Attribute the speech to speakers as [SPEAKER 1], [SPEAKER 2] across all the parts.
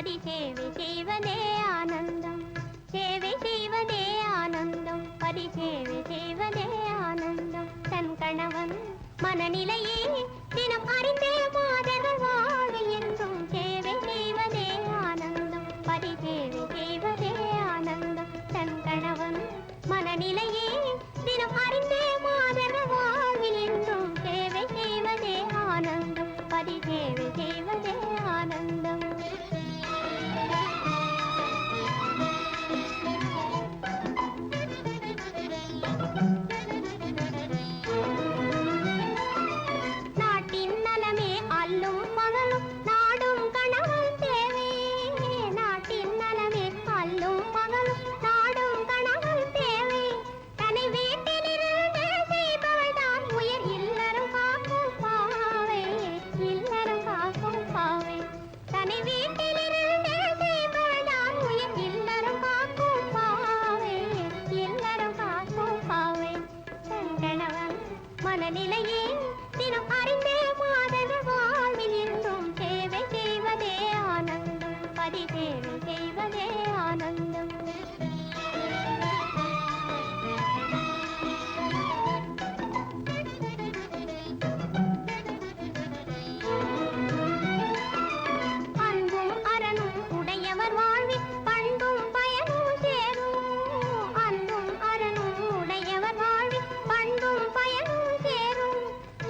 [SPEAKER 1] பதி சேவை செய்வதே ஆனந்தம், சேவை செய்வதே ஆனந்தம், பதி சேவை செய்வதே ஆனந்தம். தன் கணவன் மனநிலையே தினம் அறிந்தே மாதர்கள் வாழ என்றும் சேவை செய்வதே ஆனந்தம், பதி சேவை செய்வதே ஆனந்தம். தன் கணவன் மனநிலையே தினம் அறிந்தே மாதர்கள் வாழ்வில் என்றும் சேவை செய்வதே ஆனந்தம், பதி சேவை செய்வதே ஆனந்தம். நாட்டின் நலமே அல்லும் மகளும் நாடும் கணவன் தேவை, நாட்டின் நலமே அல்லும் மகளும் நாடும் கணவன் தேவை. தனி வீட்டிலிருந்து செய்பவள்தான் உயர் இல்லறம் காக்கும் பாவை, இல்லறம் காக்கும் பாவை. தனி வீட்டிலிருந்து செய்பவள்தான் உயர் இல்லறம் காக்கும் பாவை, இல்லறம் காக்கும் பாவை. தன் கணவன் மனநிலையே தினம் அறிந்தே மாதர்கள் வாழ்வில் என்றும் சேவை செய்வதே ஆனந்தம், பதி சேவை செய்வதே ஆனந்தம். அன்பும் அரணும் உடையவர் வாழ்வில் பண்பும் பயனும் சேரும், அன்பும் அரணும் உடையவர் வாழ்வில் பண்பும் பயனும் சேரும்.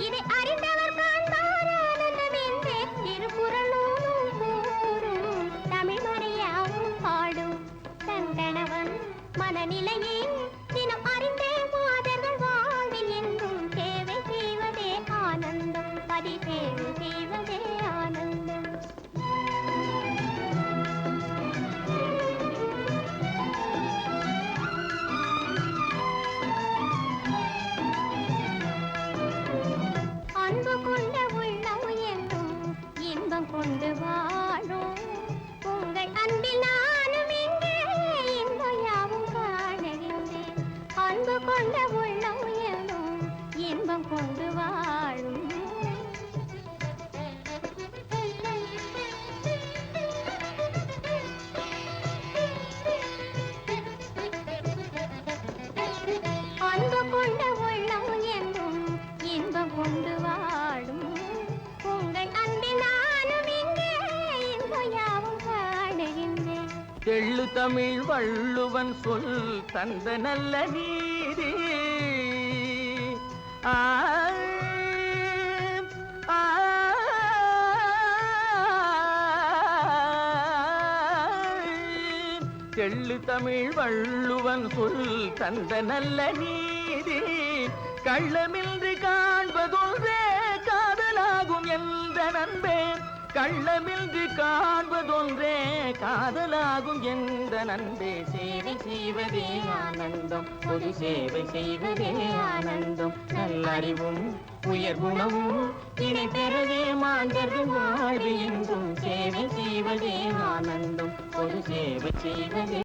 [SPEAKER 1] இதை அறிந்தவர் காண்பார் ஆனந்தம் என்றே திருக்குறளும் கூறும், தமிழ் மறையாவும் பாடும். தன் கணவன் மனநிலையே தினம் அறிந்தே மாதர்கள் வாழ்வில் என்றும் சேவை செய்வதே ஆனந்தம், பதி சேவை செய்வதே ஆனந்தம். அன்பு கொண்ட உள்ளம் என்றும் இன்பம் கொண்டு வாழும், உங்கள் அன்பில் நானும் இங்கே இன்பம் யாவும் காணுகின்றேன். அன்பு கொண்ட உள்ளம் என்றும் இன்பம் கொண்டு வாழும். அன்பு கொண்ட உள்ளம் என்றும் இன்பம் கொண்டு வாழும், உங்கள் அன்பில் நானும் இங்கே இன்பம் யாவும் காணுகின்றேன்.
[SPEAKER 2] தெள்ளு தமிழ் வள்ளுவன் சொல் தந்த நல்ல நீதி, ஆ ஆ தெள்ளு தமிழ் வள்ளுவன் சொல் தந்த நல்ல நீதி, கள்ளமின்றி காண்பதொன்றே காதலாகும் என்ற நண்பே, கள்ளமின்றி காண்பதொன்றே காதலாகும் என்ற நண்பே. சேவை செய்வதே ஆனந்தம், பொது சேவை செய்வதே ஆனந்தம். நல்லறிவும் உயர் குணமும் இணை பெறவே மாந்தர்கள் வாழ்வு என்றும் சேவை செய்வதே ஆனந்தம், பொது சேவை செய்வதே